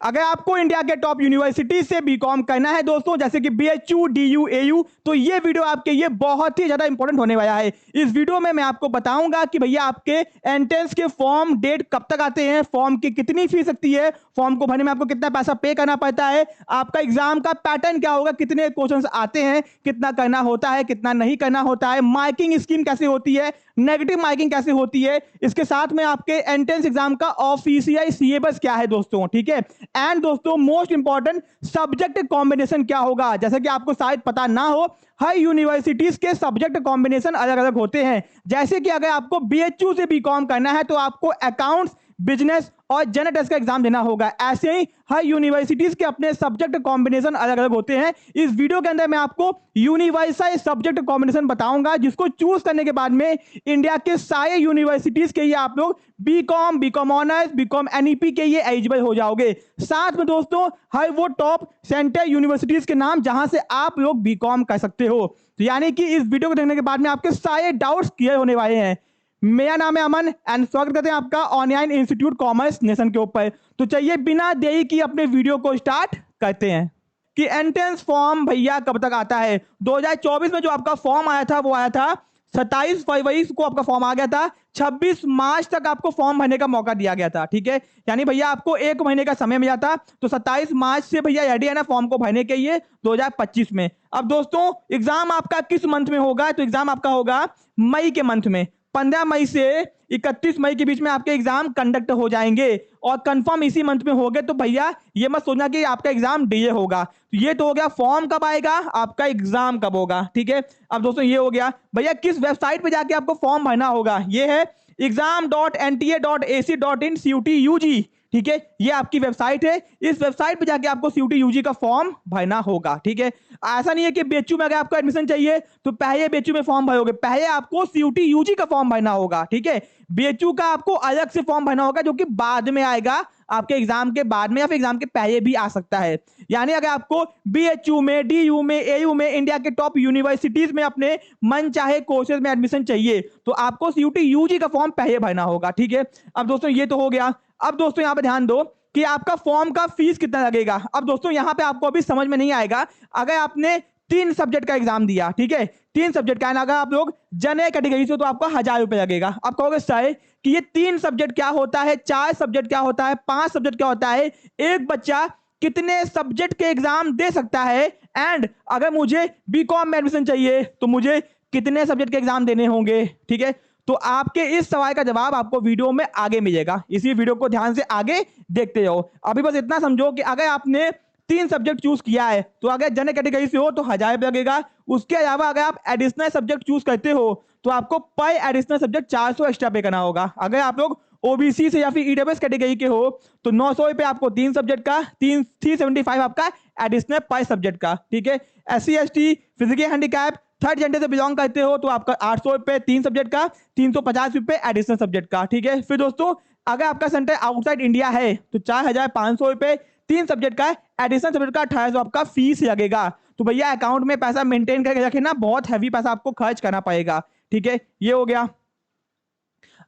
अगर आपको इंडिया के टॉप यूनिवर्सिटी से बीकॉम करना है दोस्तों, जैसे कि बीएचयू, डीयू, एयू, तो ये वीडियो आपके लिए बहुत ही ज्यादा इंपॉर्टेंट होने वाला है। इस वीडियो में मैं आपको बताऊंगा कि भैया आपके एंट्रेंस के फॉर्म डेट कब तक आते हैं, फॉर्म की कितनी फीस लगती है, फॉर्म को भरने में आपको कितना पैसा पे करना पड़ता है, आपका एग्जाम का पैटर्न क्या होगा, कितने क्वेश्चंस आते हैं, कितना करना होता है, कितना नहीं करना होता है, मार्किंग स्कीम कैसे होती है, नेगेटिव मार्किंग कैसे होती है, इसके साथ में आपके एंट्रेंस एग्जाम का ऑफिशियल सिलेबस क्या है दोस्तों, ठीक है। एंड दोस्तों मोस्ट इंपॉर्टेंट सब्जेक्ट कॉम्बिनेशन क्या होगा, जैसे कि आपको शायद पता ना हो, हर यूनिवर्सिटीज के सब्जेक्ट कॉम्बिनेशन अलग अलग होते हैं। जैसे कि अगर आपको बीएचयू से बीकॉम करना है तो आपको अकाउंट्स, बिजनेस और जनरल टेस्ट का एग्जाम देना होगा। ऐसे ही हर यूनिवर्सिटीज के अपने सब्जेक्ट कॉम्बिनेशन अलग अलग होते हैं। इस वीडियो के अंदर मैं आपको यूनिवर्सल सब्जेक्ट कॉम्बिनेशन बताऊंगा, जिसको चूज करने के बाद में इंडिया के सारे यूनिवर्सिटीज के लिए आप लोग BCom, BCom honours, BCom NEP के लिए एलिजिबल हो जाओगे। साथ में दोस्तों हर वो टॉप सेंटर यूनिवर्सिटीज के नाम जहां से आप लोग बीकॉम कर सकते हो। तो यानी कि इस वीडियो को देखने के बाद में आपके सारे डाउट्स क्लियर होने वाले हैं। मेरा नाम है अमन एंड स्वागत करते हैं आपका ऑनलाइन इंस्टीट्यूट कॉमर्स नेशन के ऊपर। तो चलिए बिना देरी की अपने वीडियो को स्टार्ट करते हैं कि एंट्रेंस फॉर्म भैया कब तक आता है। 2024 में जो आपका फॉर्म आया था वो आया था 27 फरवरी को आपका फॉर्म आ गया था। 26 मार्च तक आपको फॉर्म भरने का मौका दिया गया था, ठीक है। यानी भैया आपको 1 महीने का समय मिला था। तो 27 मार्च से भैया रेडी है ना फॉर्म को भरने के लिए 2025 में। अब दोस्तों एग्जाम आपका किस मंथ में होगा, तो एग्जाम आपका होगा मई के मंथ में। 15 मई से 31 मई के बीच में आपके एग्जाम कंडक्ट हो जाएंगे और कंफर्म इसी मंथ में हो गए। तो भैया ये मत सोचना कि आपका एग्जाम डिले होगा। तो ये तो हो गया फॉर्म कब आएगा, आपका एग्जाम कब होगा, ठीक है। अब दोस्तों ये हो गया भैया किस वेबसाइट पे जाके आपको फॉर्म भरना होगा। ये है exam.nta.ac.in CUT-UG, ठीक है। ये आपकी वेबसाइट है। इस वेबसाइट पे जाके आपको CUT-UG का फॉर्म भरना होगा, ठीक है। ऐसा नहीं है कि बीएचयू में अगर आपको एडमिशन चाहिए तो पहले बीएचयू में फॉर्म भरोगे, पहले आपको CUT-UG का फॉर्म भरना होगा, ठीक है। बीएचयू का आपको अलग से फॉर्म भरना होगा जो कि बाद में आएगा, आपके एग्जाम के बाद में या फिर एग्जाम के पहले भी आ सकता है। यानी अगर आपको बीएचयू में, डीयू में, एयू में, इंडिया के टॉप यूनिवर्सिटीज में अपने मन चाहे कोर्सेज में एडमिशन चाहिए तो आपको CUT-UG का फॉर्म पहले भरना होगा, ठीक है। अब दोस्तों ये तो हो गया। अब दोस्तों यहां पे ध्यान दो कि आपका फॉर्म का फीस कितना लगेगा। अब दोस्तों यहां पे आपको अभी समझ में नहीं आएगा अगर आपने 3 सब्जेक्ट का एग्जाम दिया, ठीक है। 3 सब्जेक्ट का है ना, अगर आप लोग जनरल कैटेगरी से तो आपको 1000 रुपए लगेगा। आप कहोगे सर कि ये 3 सब्जेक्ट क्या होता है, 4 सब्जेक्ट क्या होता है, 5 सब्जेक्ट क्या होता है, एक बच्चा कितने सब्जेक्ट के एग्जाम दे सकता है, एंड अगर मुझे बीकॉम में एडमिशन चाहिए तो मुझे कितने सब्जेक्ट के एग्जाम देने होंगे, ठीक है। तो आपके इस सवाल का जवाब आपको वीडियो में आगे मिलेगा। इसी वीडियो को ध्यान से आगे देखते रहो। अभी बस इतना समझो कि अगर आपने 3 सब्जेक्ट चूज किया है तो अगर जनरल कैटेगरी से हो तो 1000 रुपये लगेगा। उसके अलावा अगर आप एडिशनल सब्जेक्ट चूज करते हो तो आपको पर एडिशनल सब्जेक्ट 400 एक्स्ट्रा पे करना होगा। अगर आप लोग ओबीसी से या फिर ईडब्ल्यूएस कैटेगरी के हो तो 900 रुपये आपको 3 सब्जेक्ट का, 375 आपका एडिशनल पर सब्जेक्ट का, ठीक है। SC ST, physical handicap, third gender से बिलोंग करते हो तो आपका 800 रुपये 3 सब्जेक्ट का, 350 रुपये एडिशनल सब्जेक्ट का, ठीक है। फिर दोस्तों अगर आपका सेंटर आउटसाइड इंडिया है तो 4500 रुपये 3 सब्जेक्ट का, एडिशनल सब्जेक्ट का 1800 आपका फीस लगेगा। तो भैया अकाउंट में पैसा मेंटेन करके रखे ना, बहुत हैवी पैसा आपको खर्च करना पड़ेगा, ठीक है। ये हो गया।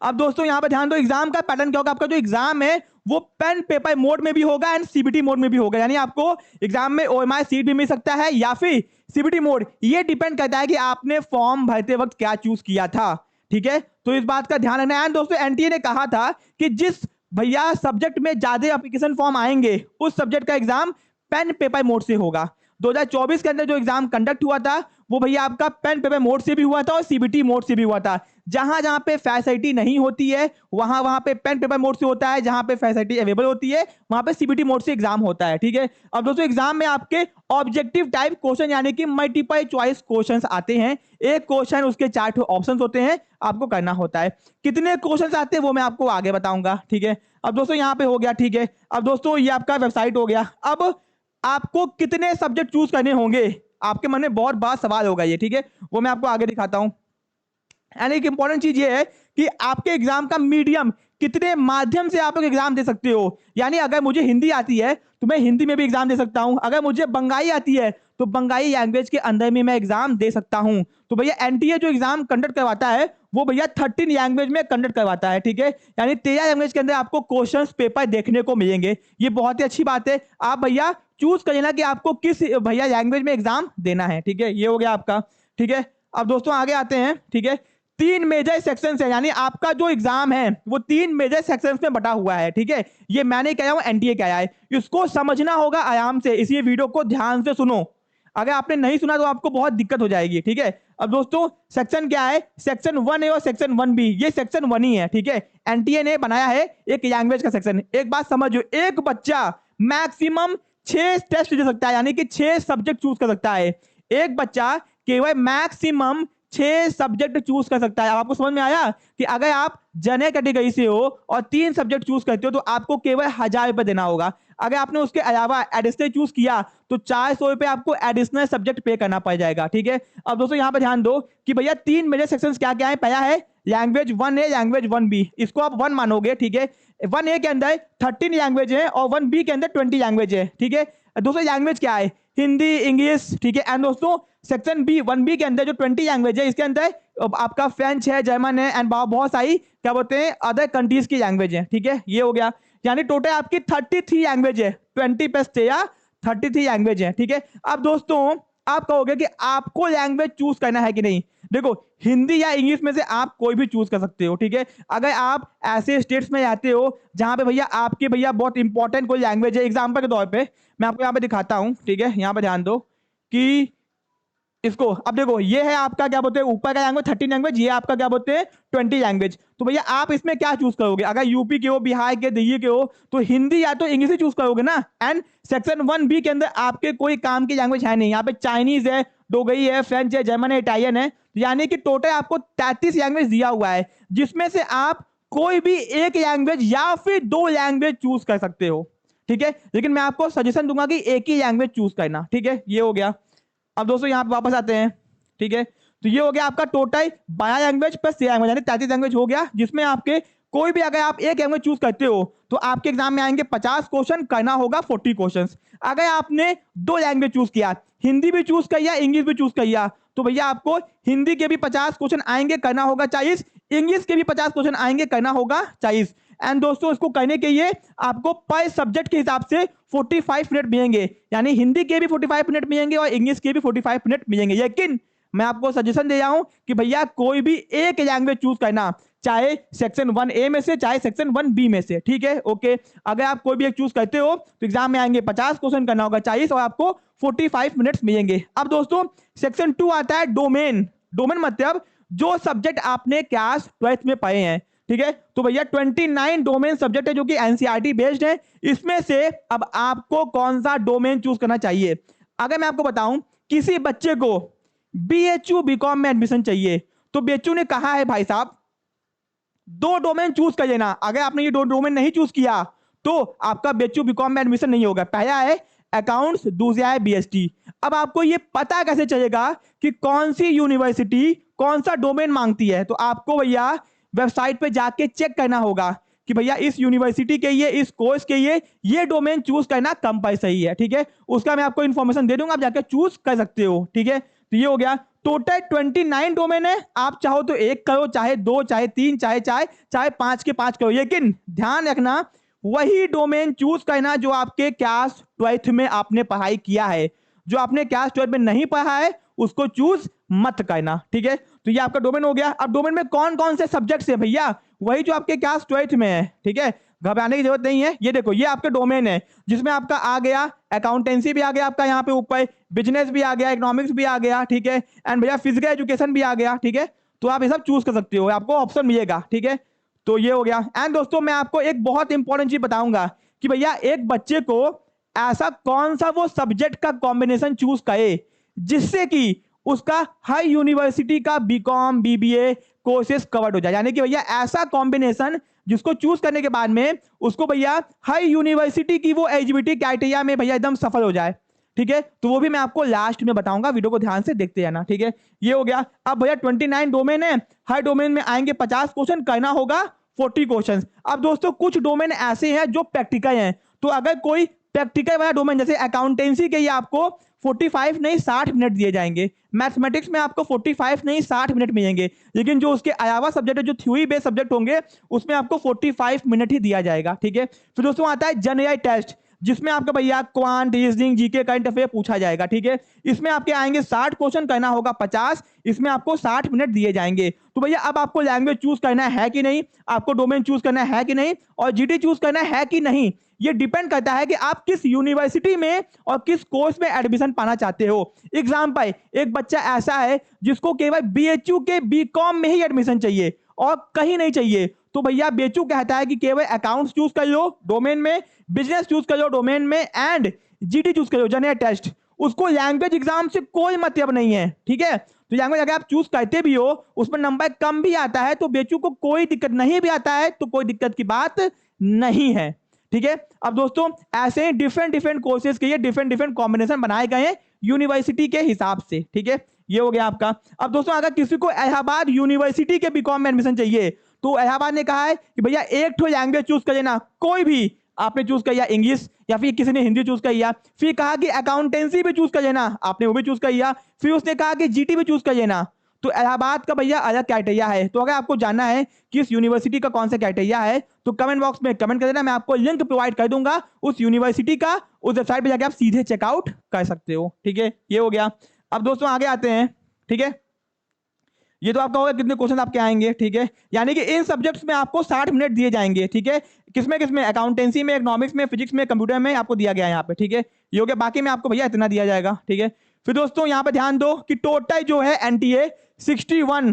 अब दोस्तों यहां पर ध्यान दो एग्जाम का पैटर्न क्या होगा। आपका जो एग्जाम है वो पेन पेपर मोड में भी होगा एंड सीबीटी मोड में भी होगा। यानी आपको एग्जाम में ओएमआर सीट भी मिल सकता है या फिर सीबीटी मोड। ये डिपेंड करता है कि आपने फॉर्म भरते वक्त क्या चूज किया था, ठीक है। तो इस बात का ध्यान रखना है। दोस्तों एनटीए ने कहा था कि जिस भैया सब्जेक्ट में ज्यादा एप्लीकेशन फॉर्म आएंगे उस सब्जेक्ट का एग्जाम पेन पेपर मोड से होगा। 2024 के अंदर जो एग्जाम कंडक्ट हुआ था वो भैया आपका पेन पेपर मोड से भी हुआ था और सीबीटी मोड से भी हुआ था। जहां जहां पे फैसिलिटी नहीं होती है वहां वहां पे पेन पेपर मोड से होता है, जहां पे फैसिलिटी अवेलेबल होती है वहां पे सीबीटी मोड से एग्जाम होता है, ठीक है। अब दोस्तों एग्जाम में आपके ऑब्जेक्टिव टाइप क्वेश्चन यानी कि मल्टीपल चॉइस क्वेश्चंस आते हैं। एक क्वेश्चन उसके 4 ऑप्शंस होते हैं, आपको करना होता है। कितने क्वेश्चंस आते हैं वो मैं आपको आगे बताऊंगा, ठीक है। अब दोस्तों यहाँ पे हो गया, ठीक है। अब दोस्तों ये आपका वेबसाइट हो गया। अब आपको कितने सब्जेक्ट चूज करने होंगे, आपके मन में बहुत बड़ा सवाल होगा ये, ठीक है। वो मैं आपको आगे दिखाता हूं। एंड एक इंपॉर्टेंट चीज ये है कि आपके एग्जाम का मीडियम कितने माध्यम से आप लोग एग्जाम दे सकते हो। यानी अगर मुझे हिंदी आती है तो मैं हिंदी में भी एग्जाम दे सकता हूं, अगर मुझे बंगाली आती है तो बंगाली लैंग्वेज के अंदर में मैं एग्जाम दे सकता हूं। तो भैया एनटीए जो एग्जाम कंडक्ट करवाता है वो भैया 13 लैंग्वेज में कंडक्ट करवाता है, ठीक है। यानी 13 लैंग्वेज के अंदर आपको क्वेश्चंस पेपर देखने को मिलेंगे। ये बहुत ही अच्छी बात है। आप भैया चूज कर लेना कि आपको किस भैया लैंग्वेज में एग्जाम देना है, ठीक है। ये हो गया आपका, ठीक है। अब दोस्तों आगे आते हैं, ठीक है। 3 मेजर सेक्शंस है, यानी आपका जो एग्जाम है वो 3 मेजर सेक्शंस में बटा हुआ है, ठीक है। ये मैंने क्या हूं, एनटीए क्या है, इसको समझना होगा आराम से, इसलिए वीडियो को ध्यान से सुनो। अगर आपने नहीं सुना तो आपको बहुत दिक्कत हो जाएगी, ठीक है। अब दोस्तों सेक्शन क्या है, सेक्शन 1A और सेक्शन 1B, ये सेक्शन 1 ही है, ठीक है। एनटीए ने बनाया है एक लैंग्वेज का सेक्शन। एक बात समझो, एक बच्चा मैक्सिमम 6 टेस्ट दे सकता है, यानी कि 6 सब्जेक्ट चूज कर सकता है। एक बच्चा केवल मैक्सिमम 6 सब्जेक्ट चूज कर सकता है। अब आपको समझ में आया कि अगर आप जनरल कैटेगरी से हो और 3 सब्जेक्ट चूज करते हो तो आपको केवल 1000 रुपए देना होगा। अगर आपने उसके अलावा एडिशनल चूज किया तो 400 रुपए आपको एडिशनल सब्जेक्ट पे करना पड़ जाएगा, ठीक है। अब दोस्तों यहाँ पर ध्यान दो कि भैया 3 मेजर सेक्शंस क्या क्या है। पहला है लैंग्वेज 1A, लैंग्वेज 1B, इसको आप 1 मानोगे, ठीक है। 1A के अंदर 13 लैंग्वेज है और 1B के अंदर 20 लैंग्वेज है, ठीक है। दोस्तों लैंग्वेज क्या है, हिंदी, इंग्लिश, ठीक है। एंड दोस्तों सेक्शन बी 1B के अंदर जो 20 लैंग्वेज है, इसके अंदर आपका फ्रेंच है, जर्मन है एंड बहुत सारी क्या बोलते हैं अदर कंट्रीज की लैंग्वेज है, ठीक है। ये हो गया, यानी टोटल आपकी 33 लैंग्वेज है, 20 प्लस 13 33 लैंग्वेज है, ठीक है। अब दोस्तों आप कहोगे कि आपको लैंग्वेज चूज करना है कि नहीं। देखो हिंदी या इंग्लिश में से आप कोई भी चूज कर सकते हो, ठीक है। अगर आप ऐसे स्टेट्स में जाते हो जहां पे भैया आपके भैया बहुत इंपॉर्टेंट कोई लैंग्वेज है, एग्जांपल के तौर पे मैं आपको यहाँ पे दिखाता हूँ, ठीक है। यहाँ पे ध्यान दो कि इसको, अब देखो ये है आपका क्या बोलते हैं ऊपर का लैंग्वेज 13 लैंग्वेज, ये आपका क्या बोलते हैं 20 लैंग्वेज। तो भैया आप इसमें क्या चूज करोगे, अगर यूपी के हो, बिहार के, दिल्ली के हो तो हिंदी या तो इंग्लिश ही चूज करोगे ना। एंड सेक्शन 1B के अंदर आपके कोई काम की लैंग्वेज है नहीं, यहाँ पे चाइनीज है, डोगरी है, फ्रेंच है, जर्मन है, इटालियन है, यानी कि टोटल आपको 33 लैंग्वेज दिया हुआ है, जिसमें से आप कोई भी एक लैंग्वेज या फिर 2 लैंग्वेज चूज कर सकते हो, ठीक है। लेकिन मैं आपको सजेशन दूंगा कि एक ही लैंग्वेज चूज करना, ठीक है। ये हो गया। अब दोस्तों यहाँ पे वापस आते हैं, ठीक है। तो ये हो गया आपका टोटल 12 लैंग्वेज प्लस 6 लैंग्वेज, यानी 33 लैंग्वेज हो गया, जिसमें आपके कोई भी अगर आप एक लैंग्वेज चूज करते हो तो आपके एग्जाम में आएंगे 50 क्वेश्चन, करना होगा 40 क्वेश्चन। अगर आपने 2 लैंग्वेज चूज किया, हिंदी भी चूज किया, इंग्लिश भी चूज किया, तो भैया आपको हिंदी के भी 50 क्वेश्चन आएंगे, करना होगा 40, इंग्लिश के भी 50 क्वेश्चन आएंगे, करना होगा 40। एंड दोस्तों इसको करने के लिए आपको पर सब्जेक्ट के हिसाब से 45 मिनट मिलेंगे, यानी हिंदी के भी 45 मिनट मिलेंगे और इंग्लिश के भी 45 मिनट मिलेंगे। लेकिन मैं आपको सजेशन दे रहा हूं कि भैया कोई भी एक लैंग्वेज चूज करना, चाहे सेक्शन 1A में से चाहे सेक्शन 1B में से, ठीक है। ओके, अगर आप कोई भी एक चूज करते हो तो एग्जाम में आएंगे 50 क्वेश्चन, करना होगा 40 और आपको 45 मिनट्स मिलेंगे। अब दोस्तों सेक्शन 2 आता है डोमेन। डोमेन मतलब जो सब्जेक्ट आपने क्लास 12th में पढ़े हैं, ठीक है। तो भैया 29 डोमेन सब्जेक्ट है जो कि एनसीईआरटी बेस्ड है। इसमें से अब आपको कौन सा डोमेन चूज करना चाहिए। अगर मैं आपको बताऊं किसी बच्चे को बीएचयू बीकॉम में एडमिशन चाहिए तो बीएचयू ने कहा है भाई साहब 2 डोमेन चूज कर लेना। अगर आपने ये 2 डोमेन नहीं चूज किया तो आपका बीएचयू बीकॉम में एडमिशन नहीं होगा। पहला है अकाउंट्स, दूसरा है बीएसटी। अब आपको ये पता कैसे चलेगा कि कौन सी यूनिवर्सिटी कौन सा डोमेन मांगती है, तो आपको भैया वेबसाइट पे जाके चेक करना होगा कि भैया इस यूनिवर्सिटी के लिए, इस कोर्स के ये डोमेन चूज करना कंपलसरी है, ठीक है। उसका मैं आपको इंफॉर्मेशन दे दूंगा, आप जाके चूज कर सकते हो, ठीक है। तो ये हो गया, टोटल 29 डोमेन है। आप चाहो तो 1 करो, चाहे 2, चाहे 3, चाहे 5 के 5 करो, लेकिन ध्यान रखना वही डोमेन चूज करना जो आपके क्लास 12th में आपने पढ़ाई किया है। जो आपने क्लास 12 में नहीं पढ़ा है उसको चूज मत करना, ठीक है। तो ये आपका डोमेन हो गया। अब डोमेन में कौन कौन से सब्जेक्ट्स है भैया, वही जो आपके क्लास 12th में है, ठीक है। घबराने की जरूरत नहीं है। ये देखो ये आपका डोमेन है जिसमें आपका आ गया अकाउंटेंसी भी आ गया, आपका यहाँ पे ऊपर बिजनेस भी आ गया, इकोनॉमिक्स भी आ गया, ठीक है। एंड भैया फिजिकल एजुकेशन भी आ गया, ठीक है। तो आप ये सब चूज कर सकते हो, आपको ऑप्शन मिलेगा, ठीक है। तो ये हो गया। एंड दोस्तों मैं आपको एक बहुत इंपॉर्टेंट चीज बताऊंगा कि भैया एक बच्चे को ऐसा कौन सा वो सब्जेक्ट का कॉम्बिनेशन चूज करे जिससे कि उसका हर यूनिवर्सिटी का बीकॉम बीबीए कोर्सेज कवर्ड हो जाए। यानी कि भैया ऐसा कॉम्बिनेशन जिसको चूज करने के बाद में उसको भैया हर यूनिवर्सिटी की वो एलिजिबिलिटी क्राइटेरिया में भैया एकदम सफल हो जाए, ठीक है। तो वो भी मैं आपको लास्ट में बताऊंगा, वीडियो को ध्यान से देखते जाना, ठीक है। ये हो गया। अब भैया 29 डोमेन है, हर डोमेन में आएंगे 50 क्वेश्चन, करना होगा 40 क्वेश्चन। अब दोस्तों कुछ डोमेन ऐसे हैं जो प्रैक्टिकल हैं, तो अगर कोई प्रैक्टिकल वाला डोमेन जैसे अकाउंटेंसी के लिए आपको 45 नहीं 60 मिनट दिए जाएंगे, मैथमेटिक्स में आपको 45 नहीं 60 मिनट मिलेंगे, लेकिन जो उसके अलावा सब्जेक्ट है जो थ्योरी बेस्ड सब्जेक्ट होंगे उसमें आपको 45 मिनट ही दिया जाएगा। ठीक है, फिर दोस्तों आता है जनरल टेस्ट, जिसमें आपका भैया quant, reasoning, GK, current affair पूछा जाएगा। ठीक है, इसमें आपके आएंगे 60 क्वेश्चन, करना होगा 50, इसमें आपको 60 मिनट दिए जाएंगे। तो भैया अब आपको लैंग्वेज चूज करना है कि नहीं, आपको डोमेन चूज करना है कि नहीं, और जीटी चूज करना है कि नहीं, ये डिपेंड करता है कि आप किस यूनिवर्सिटी में और किस कोर्स में एडमिशन पाना चाहते हो। एग्जाम्पल, एक बच्चा ऐसा है जिसको केवल बीएचयू के बीकॉम में ही एडमिशन चाहिए और कहीं नहीं चाहिए, तो भैया बीएचयू कहता है कि केवल अकाउंट्स चूज कर लो डोमेन में, बिजनेस चूज कर लो डोमेन में, एंड जीटी चूज कर लो जनरल टेस्ट। उसको लैंग्वेज एग्जाम से कोई मतलब नहीं है। ठीक है, तो लैंग्वेज अगर आप चूज करते भी हो उसमें नंबर कम भी आता है तो बीएचयू को कोई दिक्कत नहीं भी आता है तो कोई दिक्कत की बात नहीं है। ठीक है, अब दोस्तों ऐसे ही डिफरेंट कोर्सेज के लिए डिफरेंट कॉम्बिनेशन बनाए गए हैं यूनिवर्सिटी के हिसाब से। ठीक है, ये हो गया आपका। अब दोस्तों अगर किसी को इलाहाबाद यूनिवर्सिटी के बीकॉम में एडमिशन चाहिए तो इलाहाबाद ने कहा है कि भैया एक तो लैंग्वेज चूज कर लेना, कोई भी आपने चूज किया इंग्लिश या फिर किसी ने हिंदी चूज कर लिया, फिर कहा कि अकाउंटेंसी भी चूज कर लेना, आपने वो भी चूज कर लिया, फिर उसने कहा कि जीटी भी चूज कर लेना। तो इलाहाबाद का भैया अलग क्राइटेरिया है, तो अगर आपको जानना है कि इस यूनिवर्सिटी का कौन सा क्राइटेरिया है तो कमेंट बॉक्स में कमेंट कर देना, मैं आपको लिंक प्रोवाइड कर दूंगा उस यूनिवर्सिटी का, उस वेबसाइट पे जाके आप सीधे चेकआउट कर सकते हो। ठीक है, ये हो गया। अब दोस्तों आगे आते हैं। ठीक है, ये तो आपका होगा कितने क्वेश्चन आपके आएंगे। ठीक है, यानी कि इन सब्जेक्ट्स में आपको 60 मिनट दिए जाएंगे। ठीक है, किसमें अकाउंटेंसी में, इकोनॉमिक्स में, फिजिक्स में, कंप्यूटर में आपको दिया गया है यहाँ पे। ठीक है, ये हो गया, बाकी में आपको भैया इतना दिया जाएगा। ठीक है, फिर दोस्तों यहाँ पे ध्यान दो कि टोटल जो है एनटीए 61,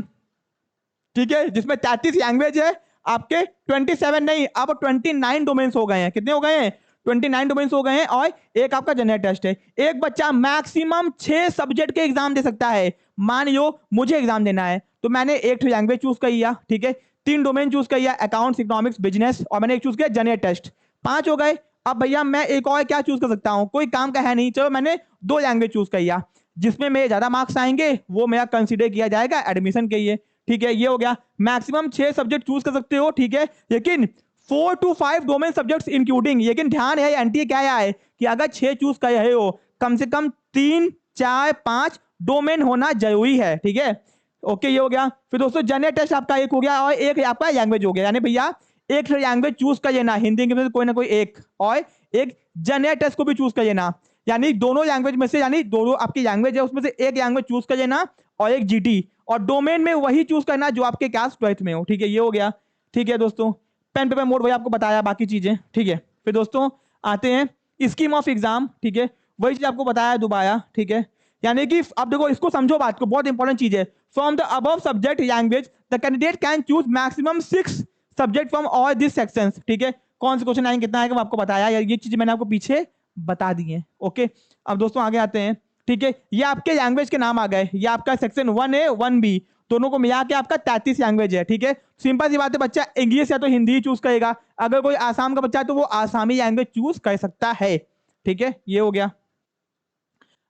ठीक है, जिसमें 33 लैंग्वेज है आपके, 27 नहीं अब 29 डोमेन्स हो गए हैं। कितने हो गए हैं? 29 डोमेन्स हो गए हैं, और एक आपका जनरल टेस्ट है। एक बच्चा मैक्सिमम 6 सब्जेक्ट के एग्जाम दे सकता है। मान लो मुझे एग्जाम देना है तो मैंने एक लैंग्वेज चूज कर लिया, ठीक है, 3 डोमेन चूज कर लिया, अकाउंट्स, इकोनॉमिक्स, बिजनेस, और मैंने एक चूज किया जनरल टेस्ट, 5 हो गए। अब भैया मैं एक और क्या चूज कर सकता हूं, कोई काम का है नहीं, चलो मैंने 2 लैंग्वेज चूज कर लिया, जिसमें मेरे ज्यादा मार्क्स आएंगे वो मेरा कंसीडर किया जाएगा एडमिशन के लिए। ठीक है, ये हो गया, मैक्सिमम 6 सब्जेक्ट चूज कर सकते हो। ठीक है, लेकिन 4 to 5 डोमेन सब्जेक्ट्स इंक्लूडिंग, लेकिन ध्यान है एनटीए क्या है कि अगर 6 चूज कर रहे हो कम से कम 3, 4, 5 डोमेन होना जरूरी है। ठीक है, ओके, ये हो गया। फिर दोस्तों जनरल टेस्ट आपका एक हो गया और एक आपका लैंग्वेज हो गया, यानी भैया एक लैंग्वेज चूज कर लेना, हिंदी इंग्लिश में कोई ना कोई एक, और एक जनरल टेस्ट को भी चूज कर लेना, यानी दोनों लैंग्वेज में से, यानी दोनों आपकी लैंग्वेज है उसमें से एक लैंग्वेज चूज कर लेना और एक जीटी, और डोमेन में वही चूज करना जो आपके क्लास 12th में हो। ठीक है, ये हो गया। ठीक है दोस्तों, पेन पेपर मोड वही आपको बताया, बाकी चीजें। ठीक है, फिर दोस्तों आते हैं स्कीम ऑफ एग्जाम। ठीक है, वही चीज आपको बताया दोबारा। ठीक है, यानी कि अब देखो इसको समझो, बात को, बहुत इंपॉर्टेंट चीज है। From the above subject language the candidate can choose maximum 6 subject from all this sections. ठीक है, कौन से क्वेश्चन आएंगे, कितना आएगा, वो आपको बताया, ये चीज मैंने आपको पीछे बता दी है। ओके, अब दोस्तों आगे आते हैं। ठीक है, ये आपके लैंग्वेज के नाम आ गए, ये आपका सेक्शन 1A 1B दोनों को मिला के आपका 33 लैंग्वेज है। ठीक है, सिंपल सी बात है, बच्चा इंग्लिश या तो हिंदी चूज करेगा, अगर कोई आसाम का बच्चा है तो वो आसामी लैंग्वेज चूज कर सकता है। ठीक है, ये हो गया।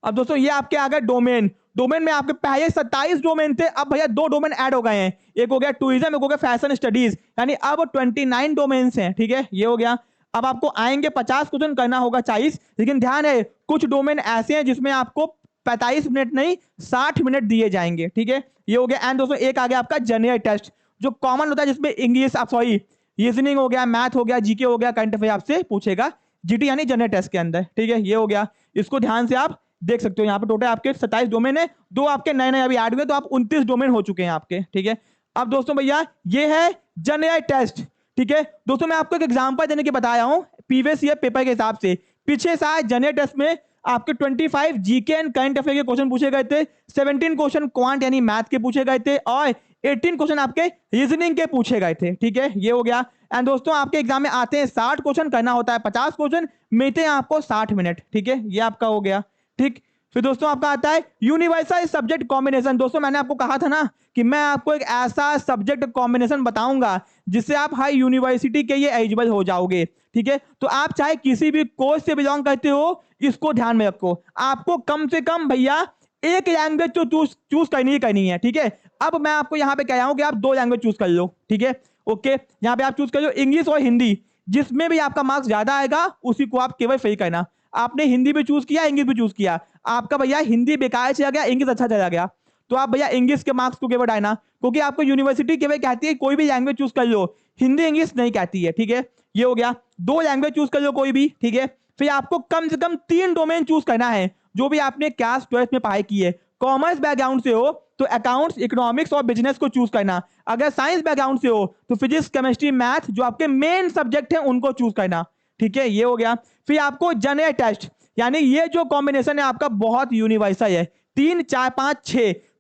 अब दोस्तों ये आपके आ गए डोमेन। डोमेन में आपके पहले 27 डोमेन थे, अब भैया 2 डोमेन ऐड हो गए हैं, एक हो गया टूरिज्म, एक हो गया फैशन स्टडीज, यानी अब 29 डोमेन्स हैं। ठीक है, ये हो गया। अब आपको आएंगे 50 क्वेश्चन, करना होगा 40, लेकिन ध्यान है कुछ डोमेन ऐसे हैं जिसमें आपको 45 मिनट नहीं 60 मिनट दिए जाएंगे। ठीक है, ये हो गया। एंड दोस्तों एक आ गया आपका जनरल टेस्ट, जो कॉमन होता है, जिसमें इंग्लिश, सॉरी रीजनिंग हो गया, मैथ हो गया, जीके हो गया, करंट अफेयर आपसे पूछेगा जीटी यानी जनरल टेस्ट के अंदर। ठीक है, ये हो गया। इसको ध्यान से आप देख सकते हो, यहाँ पे टोटल आपके 27 डोमेन है, 2 आपके नए नए अभी ऐड हुए, तो आप 29 डोमेन हो चुके हैं आपके। ठीक है, अब दोस्तों भैया ये है जनरल टेस्ट। ठीक है दोस्तों, मैं आपको एक एग्जांपल देने के बताया हूं प्रीवियस ईयर पेपर के हिसाब से। पीछे साल जनरल टेस्ट में आपके 25 जीके एंड करंट अफेयर के क्वेश्चन पूछे गए थे, 17 क्वेश्चन क्वांट यानी मैथ के पूछे गए थे, और 18 क्वेश्चन आपके रीजनिंग के पूछे गए थे। ठीक है, ये हो गया। एंड दोस्तों आपके एग्जाम में आते हैं 60 क्वेश्चन, करना होता है 50 क्वेश्चन, मिलते हैं आपको 60 मिनट। ठीक है, ये आपका हो गया। ठीक, फिर दोस्तों आपका आता है यूनिवर्सल सब्जेक्ट कॉम्बिनेशन। दोस्तों मैंने आपको कहा था ना कि मैं आपको एक ऐसा सब्जेक्ट कॉम्बिनेशन बताऊंगा जिससे आप हाई यूनिवर्सिटी के लिए एलिजिबल हो जाओगे। ठीक है, तो आप चाहे किसी भी कोर्स से बिलोंग करते हो, इसको ध्यान में रखो, आपको कम से कम भैया एक लैंग्वेज तो चूज करनी ही करनी है। ठीक है, अब मैं आपको यहां पे कह रहा हूं कि आप 2 लैंग्वेज चूज कर लो। ठीक है, ओके, यहाँ पे आप चूज कर लो इंग्लिश और हिंदी, जिसमें भी आपका मार्क्स ज्यादा आएगा उसी को आप केवल सही करना। आपने हिंदी भी चूज किया, इंग्लिश भी चूज किया, आपका भैया हिंदी बेकार चला गया, इंग्लिश अच्छा चला गया, तो आप भैया इंग्लिश के मार्क्स को केवल डालना, क्योंकि आपको यूनिवर्सिटी केवल कहती है कोई भी लैंग्वेज चूज कर लो, हिंदी इंग्लिश नहीं कहती है, ठीक है। ये हो गया, 2 लैंग्वेज चूज कर लो कोई भी, ठीक है। फिर आपको कम से कम 3 डोमेन चूज करना है जो भी आपने क्लास 12 में पढ़ाई की है। कॉमर्स बैकग्राउंड से हो तो अकाउंट्स, इकोनॉमिक्स और बिजनेस को चूज करना। अगर साइंस बैकग्राउंड से हो तो फिजिक्स, केमिस्ट्री, मैथ जो आपके मेन सब्जेक्ट हैं उनको चूज करना, ठीक है। ये हो गया। फिर आपको जनरल टेस्ट, यानी ये जो कॉम्बिनेशन है आपका बहुत यूनिवर्सल है, 3 4 5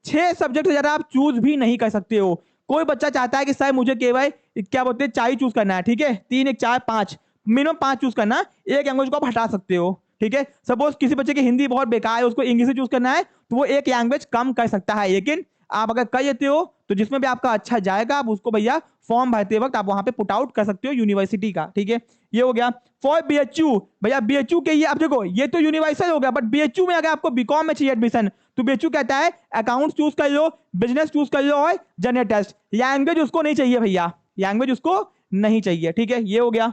6 सब्जेक्ट से ज्यादा आप चूज भी नहीं कर सकते हो। कोई बच्चा चाहता है कि सर मुझे केवल क्या बोलते हैं 4 चूज करना है, ठीक है, 3 1 4 5, मिनिमम 5 चूज करना, एक लैंग्वेज को आप हटा सकते हो, ठीक है। सपोज किसी बच्चे की हिंदी बहुत बेकार है, उसको इंग्लिश चूज करना है, तो वो एक लैंग्वेज कम कर सकता है, लेकिन आप अगर कर लेते हो तो जिसमें भी आपका अच्छा जाएगा आप उसको भैया फॉर्म भरते वक्त आप वहां पे पुट आउट कर सकते हो यूनिवर्सिटी का, ठीक है। ये हो गया। फॉर बीएचयू, भैया बीएचयू के ये, अब देखो ये तो यूनिवर्सल हो गया, बट बीएचयू में अगर आपको बीकॉम में चाहिए एडमिशन तो बीएचयू कहता है अकाउंट चूज कर लो, बिजनेस चूज कर लो और जनरल टेस्ट। लैंग्वेज उसको नहीं चाहिए भैया, लैंग्वेज उसको नहीं चाहिए, ठीक है। ये हो गया।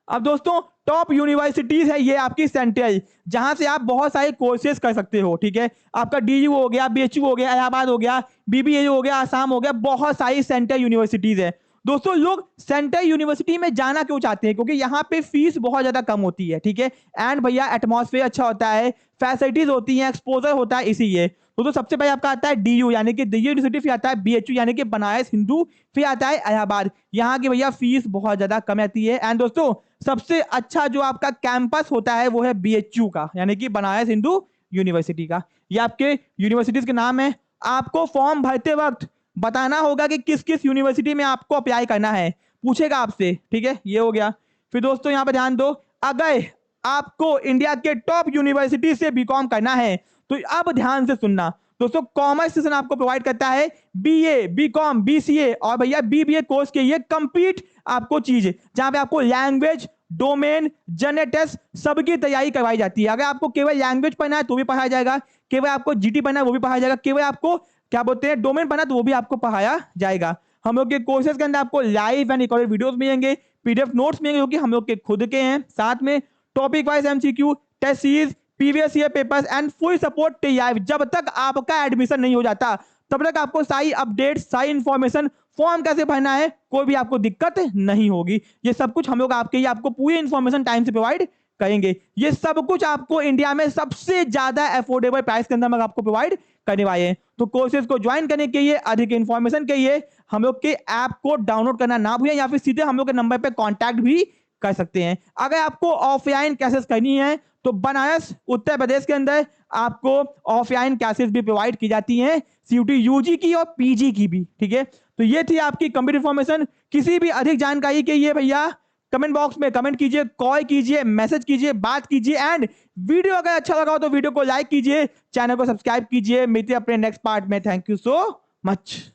अब दोस्तों टॉप यूनिवर्सिटीज है ये आपकी सेंट्रल, जहां से आप बहुत सारे कोर्सेज कर सकते हो, ठीक है। आपका डीयू हो गया, बीएचयू हो गया, इलाहाबाद हो गया, बीबीएयू हो गया, आसाम हो गया, बहुत सारी सेंट्रल यूनिवर्सिटीज है। दोस्तों लोग सेंट्रल यूनिवर्सिटी में जाना क्यों चाहते हैं? क्योंकि यहाँ पे फीस बहुत ज्यादा कम होती है, ठीक है, एंड भैया एटमॉस्फेयर अच्छा होता है, फैसिलिटीज होती हैं, एक्सपोजर होता है, इसीलिए तो सबसे पहले आपका आता है डीयू यानी कि दिल्ली यूनिवर्सिटी, फिर आता है बीएचयू यानी कि बनारस हिंदू, फिर आता है इलाहाबाद। यहाँ की भैया फीस बहुत ज्यादा कम आती है। एंड दोस्तों सबसे अच्छा जो आपका कैंपस होता है वो है बीएचयू का, यानी कि बनारस हिंदू यूनिवर्सिटी का। ये आपके यूनिवर्सिटीज के नाम है। आपको फॉर्म भरते वक्त बताना होगा कि किस किस यूनिवर्सिटी में आपको अप्लाई करना है, पूछेगा आपसे, ठीक है। ये हो गया। फिर दोस्तों यहाँ पे ध्यान दो, अगर आपको इंडिया के टॉप यूनिवर्सिटी से बीकॉम करना है तो अब ध्यान से सुनना दोस्तों, कॉमर्स सेशन आपको प्रोवाइड करता है बीए, बीकॉम, बीसीए और भैया बीबीए कोर्स के ये कंप्लीट आपको चीज, जहां पे आपको लैंग्वेज, डोमेन, जनरल टेस्ट सबकी तैयारी करवाई जाती है। अगर आपको केवल लैंग्वेज पढ़ना है तो भी पढ़ाया जाएगा, केवल आपको जीटी पढ़ना है वो भी पढ़ाया जाएगा, केवल आपको क्या बोलते हैं डोमेन पढ़ना तो वो भी आपको पढ़ाया जाएगा। हम लोग के कोर्सेज के अंदर आपको लाइव एंड रिकॉर्डेड वीडियोस मिलेंगे, पीडीएफ नोट्स मिलेंगे जो कि हम लोग के खुद के हैं, साथ में topic wise MCQ, test series, previous year papers and full support तैयार। जब तक आपका एडमिशन नहीं हो जाता तब तक आपको सारी अपडेट, सारी इंफॉर्मेशन, फॉर्म कैसे भरना है कोई भी आपको दिक्कत नहीं होगी। ये सब कुछ हम लोग आपके लिए आपको पूरी इंफॉर्मेशन टाइम से प्रोवाइड करेंगे। ये सब कुछ आपको इंडिया में सबसे ज्यादा अफोर्डेबल प्राइस के अंदर आपको प्रोवाइड करने वाले हैं। तो कोर्सेज को ज्वाइन करने के लिए, अधिक इंफॉर्मेशन के लिए हम लोग के ऐप को डाउनलोड करना ना भूलें, या फिर सीधे हम लोग के नंबर पे कांटेक्ट भी कर सकते हैं। अगर आपको ऑफलाइन क्लासेस करनी है तो बनारस उत्तर प्रदेश के अंदर आपको ऑफलाइन क्लासेस भी प्रोवाइड की जाती हैं, सीयूटी यूजी की और पीजी की भी, ठीक है। तो ये थी आपकी कंप्लीट इंफॉर्मेशन। किसी भी अधिक जानकारी के लिए भैया कमेंट बॉक्स में कमेंट कीजिए, कॉल कीजिए, मैसेज कीजिए, बात कीजिए, एंड वीडियो अगर अच्छा लगा हो तो वीडियो को लाइक कीजिए, चैनल को सब्सक्राइब कीजिए। मिलते हैं अपने नेक्स्ट पार्ट में। Thank you so much.